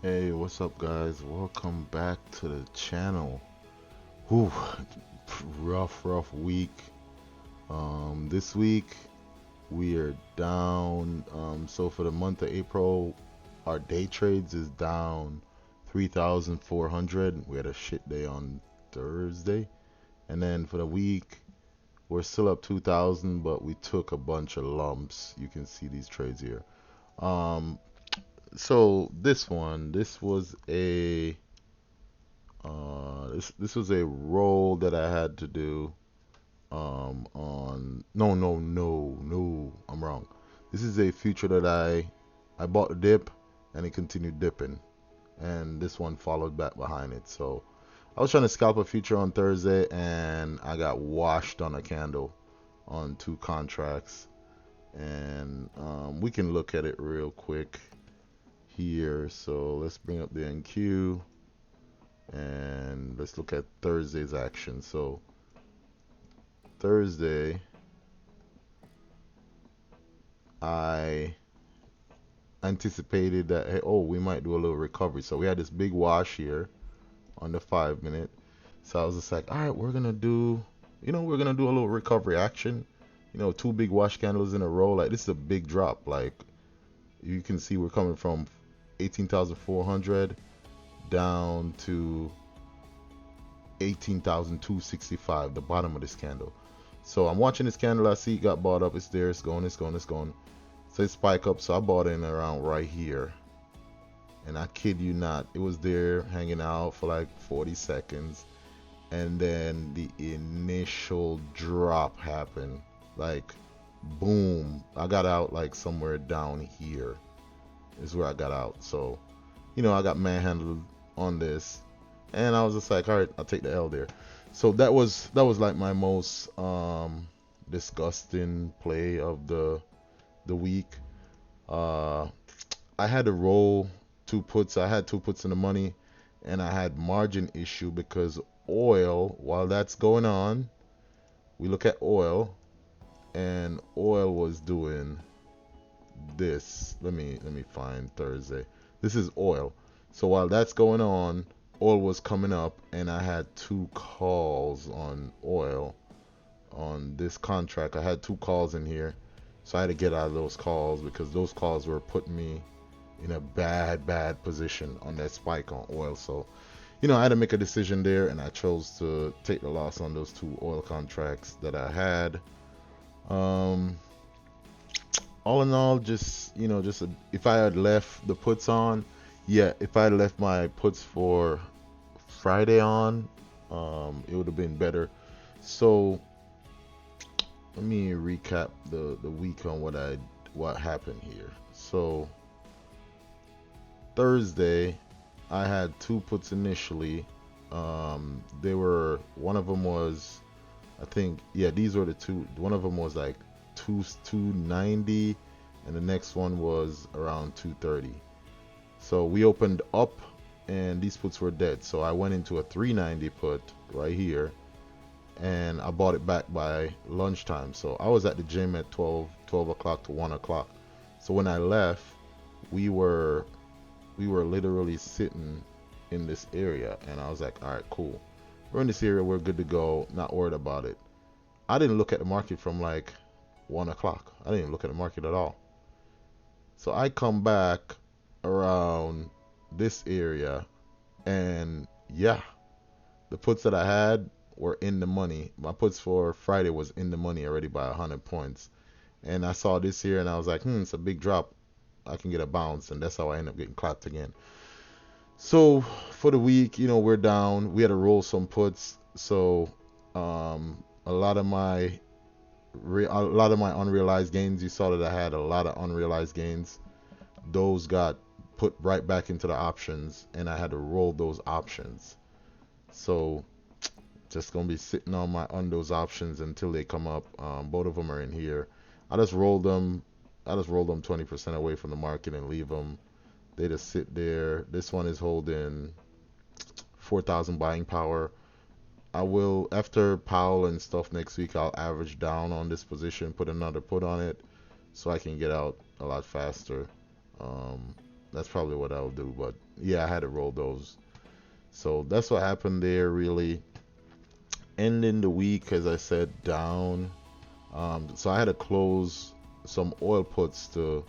Hey, what's up, guys? Welcome back to the channel. Whew, rough week. This week we are down. So for the month of April, our day trades is down 3,400. We had a shit day on Thursday, and then for the week we're still up 2,000, but we took a bunch of lumps. You can see these trades here. Um, so this was a this was a roll that I had to do on no, I'm wrong. This is a future that I bought a dip and it continued dipping, and this one followed back behind it. So I was trying to scalp a future on Thursday and I got washed on a candle on two contracts, and we can look at it real quick here. So let's bring up the NQ and let's look at Thursday's action. So Thursday, I anticipated that, hey, oh, we might do a little recovery. So we had this big wash here on the 5 minute. So I was just like, all right, we're gonna do a little recovery action. Two big wash candles in a row. Like, this is a big drop. Like, you can see we're coming from 18,400 down to 18,265, the bottom of this candle. So I'm watching this candle. I see it got bought up. It's there. It's going. It's going. It's going. So it spike up. So I bought in around right here. And I kid you not, it was there hanging out for like 40 seconds. And then the initial drop happened. Like, boom. I got out like somewhere down here is where I got out. So, I got manhandled on this. And I was just like, all right, I'll take the L there. So that was like my most disgusting play of the week. Uh, I had to roll two puts. I had two puts in the money, and I had margin issue because oil. While that's going on, we look at oil, and oil was doing this. Let me find Thursday. This is oil. So while that's going on, oil was coming up, and I had two calls on oil on this contract. I had two calls in here, so I had to get out of those calls because those calls were putting me in a bad position on that spike on oil. So, I had to make a decision there, and I chose to take the loss on those two oil contracts that I had. Um, all in all, just if I had left the puts on, yeah, if I had left my puts for Friday on, it would have been better. So let me recap the week on what happened here. So Thursday, I had two puts initially. They were one of them was, I think, yeah, these were the two. One of them was like 290, and the next one was around 230. So we opened up, and these puts were dead. So I went into a 390 put right here, and I bought it back by lunchtime. So I was at the gym at 12 o'clock to 1 o'clock. So when I left, we were we were literally sitting in this area, and I was like, all right, cool. We're in this area, we're good to go, not worried about it. I didn't look at the market from like 1 o'clock. I didn't even look at the market at all. So I come back around this area, and yeah, the puts that I had were in the money. My puts for Friday was in the money already by 100 points. And I saw this here, and I was like, it's a big drop. I can get a bounce, and that's how I end up getting clapped again. So for the week, we're down. We had to roll some puts. So a lot of my unrealized gains, you saw that I had a lot of unrealized gains. Those got put right back into the options, and I had to roll those options. So just gonna be sitting on those options until they come up. Both of them are in here. I just rolled them. I just rolled them 20% away from the market and leave them. They just sit there. This one is holding 4,000 buying power. I will, after Powell and stuff next week, I'll average down on this position, put another put on it, so I can get out a lot faster. Um, That's probably what I'll do. But yeah, I had to roll those. So that's what happened there. Really ending the week, as I said, down. So I had to close some oil puts to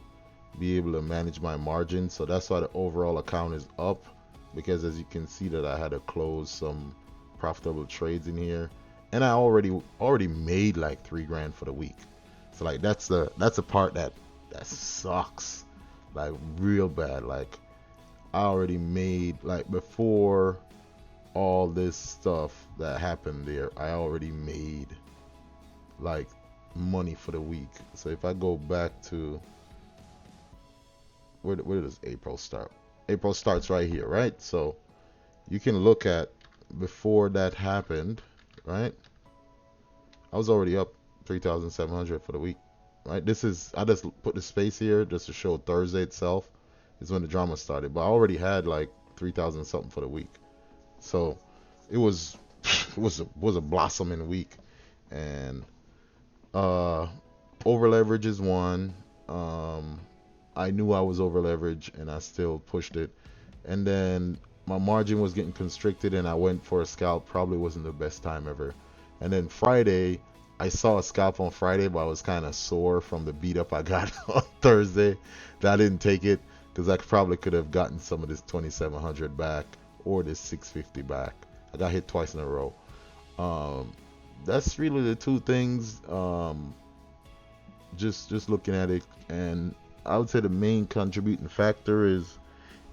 be able to manage my margin. So that's why the overall account is up, because as you can see that I had to close some profitable trades in here, and I already made like 3 grand for the week. So like that's the part that sucks, like real bad. Like I already made, like, before all this stuff that happened there, I already made like money for the week. So if I go back to where does April start? April starts right here, right? So you can look at before that happened, right? I was already up 3,700 for the week, right? This is, I just put the space here just to show Thursday itself is when the drama started, but I already had like 3,000 something for the week. So it was it was a blossoming week, and uh, over leverage is one. Um, I knew I was over leveraged, and I still pushed it. And then my margin was getting constricted, and I went for a scalp. Probably wasn't the best time ever. And then Friday, I saw a scalp on Friday, but I was kind of sore from the beat up I got on Thursday. That I didn't take it because I probably could have gotten some of this 2,700 back or this 650 back. I got hit twice in a row. Um, that's really the two things. Just looking at it, and I would say the main contributing factor is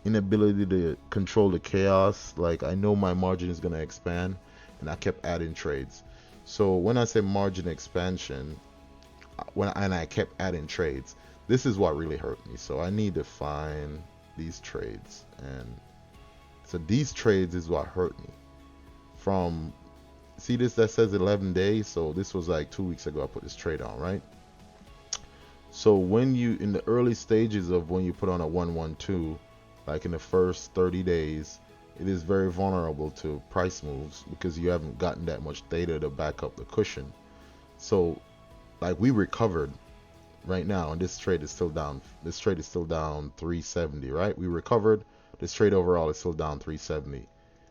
inability to control the chaos. Like I know my margin is gonna expand, and I kept adding trades. So when I say margin expansion, and I kept adding trades, this is what really hurt me. So I need to find these trades, and so these trades is what hurt me. From, see this that says 11 days. So this was like 2 weeks ago. I put this trade on, right? So when you, in the early stages of when you put on a 112, like in the first 30 days, it is very vulnerable to price moves because you haven't gotten that much data to back up the cushion. So like we recovered right now, and this trade is still down. This trade is still down 370, right? We recovered. This trade overall is still down 370,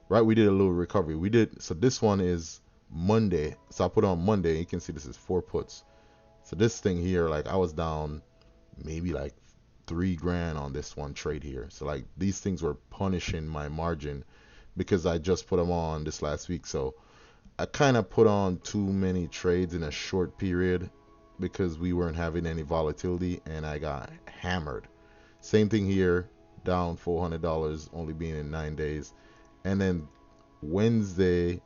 right? We did a little recovery. We did. So this one is Monday. So I put on Monday. You can see this is 4 puts. So this thing here, like I was down maybe like 3 grand on this one trade here. So like these things were punishing my margin because I just put them on this last week. So I kind of put on too many trades in a short period because we weren't having any volatility, and I got hammered. Same thing here, down $400 only being in 9 days. And then Wednesday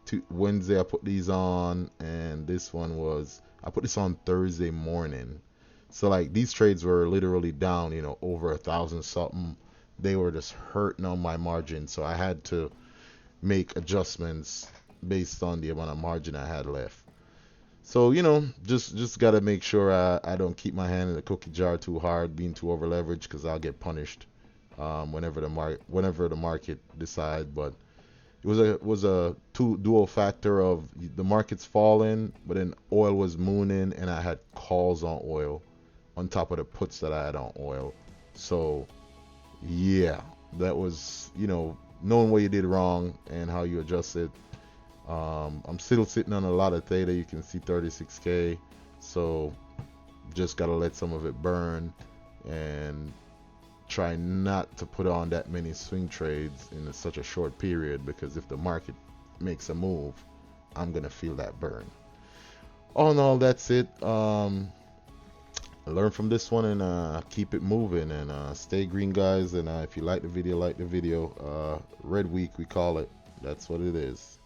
to Wednesday I put these on, and this one was, I put this on Thursday morning. So like these trades were literally down, over 1,000 something. They were just hurting on my margin, so I had to make adjustments based on the amount of margin I had left. So just gotta make sure I don't keep my hand in the cookie jar too hard, being too over leveraged, because I'll get punished whenever the market decides. But it was a dual factor of the market's falling, but then oil was mooning, and I had calls on oil on top of the puts that I had on oil. So yeah, that was, knowing what you did wrong and how you adjusted. I'm still sitting on a lot of theta. You can see 36K. So just gotta let some of it burn and try not to put on that many swing trades in such a short period, because if the market makes a move, I'm gonna feel that burn. All in all, that's it. Learn from this one, and keep it moving, and stay green, guys. And if you like the video, like the video. Red week we call it. That's what it is.